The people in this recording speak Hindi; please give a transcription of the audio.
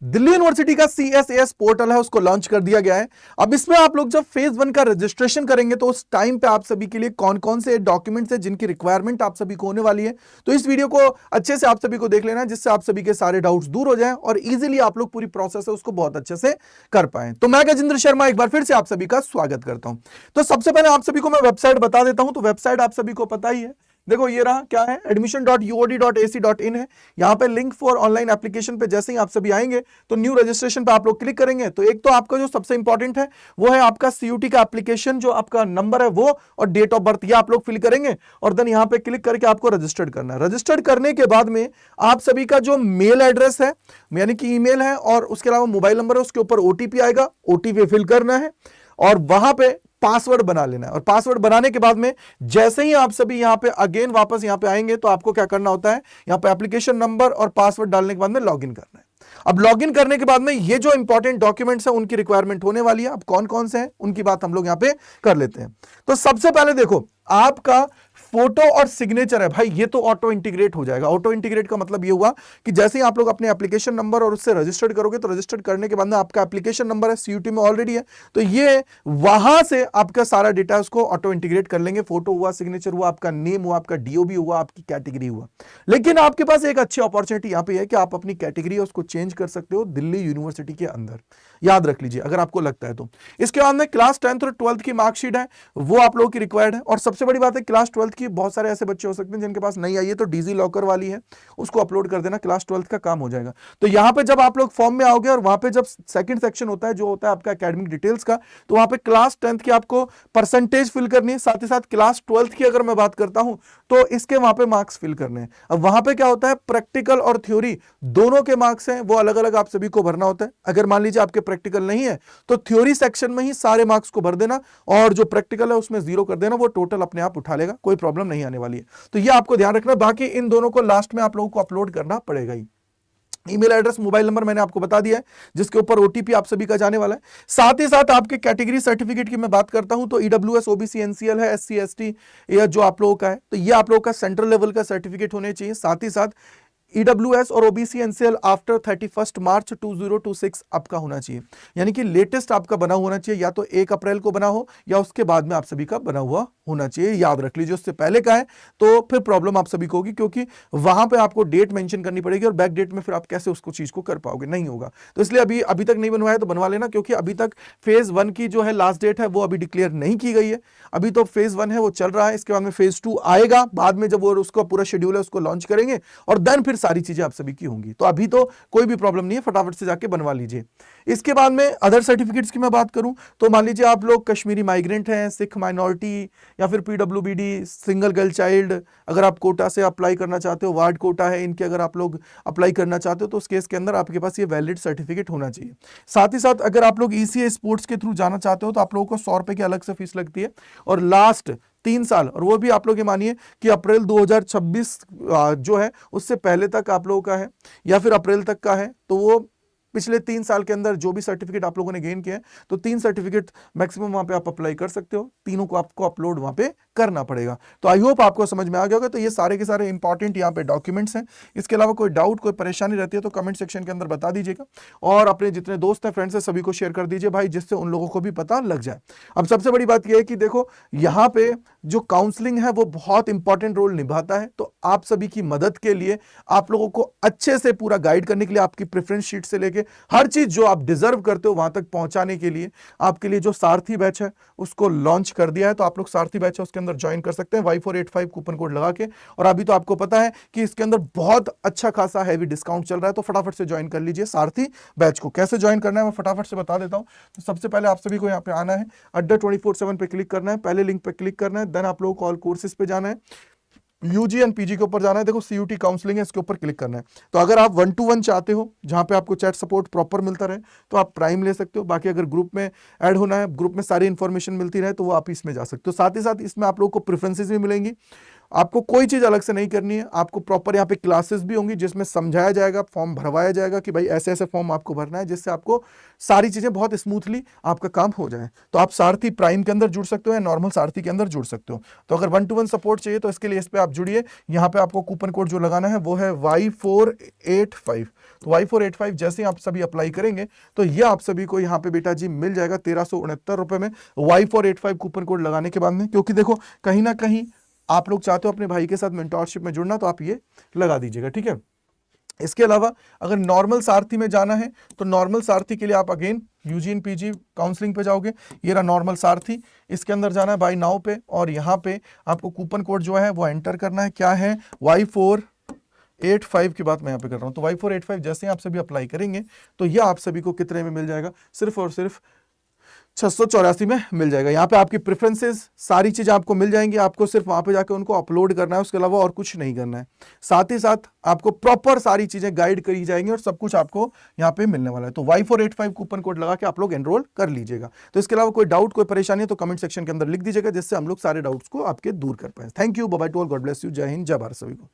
दिल्ली यूनिवर्सिटी का CSAS पोर्टल है उसको लॉन्च कर दिया गया है। अब इसमें आप लोग जब फेज 1 का रजिस्ट्रेशन करेंगे तो उस टाइम पे आप सभी के लिए कौन कौन से डॉक्यूमेंट्स हैं जिनकी रिक्वायरमेंट आप सभी को होने वाली है, तो इस वीडियो को अच्छे से आप सभी को देख लेना जिससे आप सभी के सारे डाउट्स दूर हो जाएं और इजीली आप लोग पूरी प्रोसेस है उसको बहुत अच्छे से कर पाए। तो मैं गजेंद्र शर्मा एक बार फिर से आप सभी का स्वागत करता हूं। तो सबसे पहले आप सभी को मैं वेबसाइट बता देता हूं। तो वेबसाइट आप सभी को पता ही है, देखो ये रहा, क्या है, admission.uod.ac.in है। यहां पे लिंक फॉर ऑनलाइन एप्लीकेशन पे जैसे ही आप सभी आएंगे तो न्यू रजिस्ट्रेशन पे आप लोग क्लिक करेंगे तो एक तो आपका जो सबसे इंपॉर्टेंट है वो है आपका CUT का एप्लीकेशन, जो आपका नंबर है वो और डेट ऑफ बर्थ, ये आप लोग फिल करेंगे और देन यहां पे क्लिक करके आपको रजिस्टर्ड करना है। रजिस्टर्ड करने के बाद में आप सभी का जो मेल एड्रेस है यानी कि ईमेल है और उसके अलावा मोबाइल नंबर है, उसके ऊपर OTP आएगा, OTP फिल करना है और वहां पे पासवर्ड बना लेना है। और पासवर्ड बनाने के बाद में जैसे ही आप सभी यहां पे अगेन वापस यहां पे आएंगे तो आपको क्या करना होता है, यहां पे एप्लीकेशन नंबर और पासवर्ड डालने के बाद में लॉगिन करना है। अब लॉगिन करने के बाद में ये जो इंपॉर्टेंट डॉक्यूमेंट्स हैं उनकी रिक्वायरमेंट होने वाली है। अब कौन कौन से हैं उनकी बात हम लोग यहां पे कर लेते हैं। तो सबसे पहले देखो, आपका फोटो और सिग्नेचर है भाई, ये तो ऑटो इंटीग्रेट हो जाएगा। ऑटो इंटीग्रेट का मतलब ये हुआ कि जैसे ही आप लोग अपने एप्लीकेशन नंबर और उससे रजिस्टर्ड करोगे तो रजिस्टर्ड करने के बाद में आपका एप्लीकेशन नंबर है CUT में ऑलरेडी है, तो ये वहां से आपका सारा डेटा उसको ऑटो इंटीग्रेट कर लेंगे। फोटो हुआ, सिग्नेचर हुआ, आपका नेम हुआ, आपका DOB हुआ, आपकी कैटेगरी हुआ। लेकिन आपके पास एक अच्छी अपॉर्चुनिटी यहां पे है कि आप अपनी कैटेगरी उसको चेंज कर सकते हो दिल्ली यूनिवर्सिटी के अंदर, याद रख लीजिए अगर आपको लगता है तो। इसके बाद में क्लास 10th और 12th की मार्कशीट है वो आप लोगों की रिक्वायर्ड है। और सबसे बड़ी बात है क्लास 12th की बहुत सारे ऐसे बच्चे हो सकते हैं जिनके पास नहीं आई है, तो डिजी लॉकर वाली है उसको अपलोड कर देना, क्लास 12th का काम हो जाएगा। तो यहां पे जब आप लोग फॉर्म में आओगे और वहां पे जब सेकंड सेक्शन होता है जो होता है आपका एकेडमिक डिटेल्स का, तो वहां पे क्लास 10th की आपको परसेंटेज फिल करनी है, साथ ही साथ क्लास 12th की अगर मैं बात करता हूं तो इसके वहां पे मार्क्स फिल करने हैं। अब वहां पे क्या होता है, प्रैक्टिकल और थ्योरी दोनों के मार्क्स हैं वो अलग अलग आप सभी को भरना होता है। अगर मान लीजिए आपके प्रैक्टिकल नहीं है तो थ्योरी सेक्शन में ही सारे मार्क्स को भर देना और जो प्रैक्टिकल है उसमें 0 कर देना, वो टोटल अपने आप उठा लेगा, कोई प्रॉब्लम नहीं आने वाली है। तो ये आपको ध्यान रखना। बाकी इन दोनों को लास्ट में आप लोगों को अपलोड करना पड़ेगा ही। ईमेल एड्रेस, मोबाइल नंबर मैंने आपको बता दिया है जिसके ऊपर OTP आप सभी का जाने वाला है। साथ ही साथ आपके कैटेगरी सर्टिफिकेट की मैं बात करता हूं तो EWS OBC NCL है, SC ST या जो आप लोगों का है, तो ये आप लोगों का सेंट्रल लेवल का सर्टिफिकेट होने चाहिए। साथ ही साथ EWS और OBC NCL आफ्टर 31 मार्च 2026 आपका होना चाहिए, यानी कि लेटेस्ट आपका बना होना चाहिए, या तो 1 अप्रैल को बना हो या उसके बाद में आप सभी का बना हुआ होना चाहिए। याद रख लीजिए, उससे पहले का है तो फिर प्रॉब्लम आप सभी को होगी, क्योंकि वहां पे आपको डेट मेंशन करनी पड़ेगी और बैक डेट में फिर आप कैसे उसको चीज को कर पाओगे, नहीं होगा। तो इसलिए अभी तक नहीं बनवाया तो बनवा लेना, क्योंकि अभी तक फेज 1 की जो है लास्ट डेट है वो अभी डिक्लेयर नहीं की गई है। अभी तो फेज 1 है वो चल रहा है, इसके बाद में फेज 2 आएगा बाद में, जब वो उसका पूरा शेड्यूल है उसको लॉन्च करेंगे और देन फिर सारी चीजें आप सभी की होंगी। तो अभी तो कोई भी प्रॉब्लम नहीं है, फटाफट से जाके बनवा लीजिए। इसके बाद में अदर सर्टिफिकेट्स की मैं बात करूं तो मान लीजिए आप लोग कश्मीरी माइग्रेंट हैं, सिख माइनॉरिटी या फिर PWBD, सिंगल गर्ल चाइल्ड, अगर आप कोटा से अप्लाई करना चाहते हो, वार्ड कोटा है इनके, अगर आप लोग अप्लाई करना चाहते हो तो उस केस के अंदर आपके पास ये वैलिड सर्टिफिकेट होना चाहिए। साथ ही साथ अगर आप लोग ECA स्पोर्ट्स के थ्रू जाना चाहते हो तो आप लोगों को 100 रुपए की अलग से फीस लगती है और लास्ट 3 साल, और वो भी आप लोग ये मानिए कि अप्रैल 2026 जो है उससे पहले तक आप लोगों का है या फिर अप्रैल तक का है, तो वो पिछले 3 साल के अंदर जो भी सर्टिफिकेट आप लोगों ने गेन किया है तो 3 सर्टिफिकेट मैक्सिमम वहां पे आप अप्लाई कर सकते हो, तीनों को आपको अपलोड वहां पे करना पड़ेगा। तो आई होप आपको समझ में आ गया होगा। तो ये सारे के सारे इंपॉर्टेंट यहाँ पे डॉक्यूमेंट्स हैं। इसके अलावा कोई डाउट, कोई परेशानी रहती है तो कमेंट सेक्शन के अंदर बता दीजिएगा और अपने जितने दोस्त हैं, फ्रेंड्स हैं, सभी को शेयर कर दीजिए भाई, जिससे उन लोगों को भी पता लग जाए। अब सबसे बड़ी बात यह है कि देखो यहाँ पे जो काउंसलिंग है वो बहुत इंपॉर्टेंट रोल निभाता है। तो आप सभी की मदद के लिए, आप लोगों को अच्छे से पूरा गाइड करने के लिए, आपकी प्रेफरेंस शीट से लेके हर चीज जो आप डिजर्व करते हो वहां तक पहुंचाने के लिए आपके लिए जो सारथी बैच है उसको लॉन्च कर दिया है। तो आप लोग सारथी बैच है उसके अंदर ज्वाइन कर सकते हैं Y485 कूपन कोड लगा के। और अभी तो आपको पता है कि इसके अंदर बहुत अच्छा खासा हैवी डिस्काउंट चल रहा है, तो फटाफट से ज्वाइन कर लीजिए सारथी बैच को। कैसे ज्वाइन करना है मैं फटाफट से बता देता हूं। तो सबसे पहले आप सभी को यहाँ पे आना है, अड्डा 24/7 पे क्लिक करना है, पहले लिंक पे क्लिक करना है, देन आप लोगों को ऑल कोर्सेज पे जाना है, UG एंड PG के ऊपर जाना है, देखो CUT काउंसलिंग है इसके ऊपर क्लिक करना है। तो अगर आप 1-to-1 चाहते हो जहां पे आपको चैट सपोर्ट प्रॉपर मिलता रहे तो आप प्राइम ले सकते हो। बाकी अगर ग्रुप में ऐड होना है, ग्रुप में सारी इंफॉर्मेशन मिलती रहे, तो वो आप इसमें जा सकते हो। साथ ही साथ इसमें आप लोगों को प्रेफरेंसेस भी मिलेंगी, आपको कोई चीज अलग से नहीं करनी है, आपको प्रॉपर यहाँ पे क्लासेस भी होंगी जिसमें समझाया जाएगा, फॉर्म भरवाया जाएगा कि भाई ऐसे ऐसे फॉर्म आपको भरना है, जिससे आपको सारी चीजें बहुत स्मूथली आपका काम हो जाए। तो आप सारथी प्राइम के अंदर जुड़ सकते हो या नॉर्मल सारथी के अंदर जुड़ सकते हो। तो अगर 1-to-1 सपोर्ट चाहिए तो इसके लिए इस पे आप जुड़िए। यहाँ पे आपको कूपन कोड जो लगाना है वो है Y485। तो Y485 जैसे आप सभी अप्लाई करेंगे तो ये आप सभी को यहाँ पे बेटा जी मिल जाएगा 1369 रुपए में Y485 कूपन कोड लगाने के बाद में। क्योंकि देखो कहीं ना कहीं आप लोग चाहते हो अपने भाई के साथ मेंटोरशिप में जुड़ना, तो आप ये लगा दीजिएगा, ठीक है। इसके अलावा अगर नॉर्मल सारथी में जाना है तो नॉर्मल सारथी के लिए आप अगेन यूजीन पीजी काउंसलिंग पे जाओगे। ये रहा नॉर्मल सारथी, इसके अंदर जाना है बाय नाउ पे और यहाँ पे आपको कूपन कोड जो है वो एंटर करना है। क्या है? Y485 की बात मैं यहाँ पे कर रहा हूँ। तो Y485 जैसे ही आप सभी अप्लाई करेंगे तो ये आप सभी को कितने में मिल जाएगा? सिर्फ और सिर्फ 684 में मिल जाएगा। यहाँ पे आपकी प्रेफरेंसेस सारी चीजें आपको मिल जाएंगी, आपको सिर्फ वहां पे जाके उनको अपलोड करना है, उसके अलावा और कुछ नहीं करना है। साथ ही साथ आपको प्रॉपर सारी चीजें गाइड करी जाएंगी और सब कुछ आपको यहाँ पे मिलने वाला है। तो Y485 कूपन कोड लगा के आप लोग एनरोल कर लीजिएगा। तो इसके अलावा कोई डाउट कोई परेशानी है तो कमेंट सेक्शन के अंदर लिख दीजिएगा, जिससे हम लोग सारे डाउट्स को आपके दूर कर पाए। Thank you, bye bye to all, God bless you, जय हिंद, जय भारत सभी को।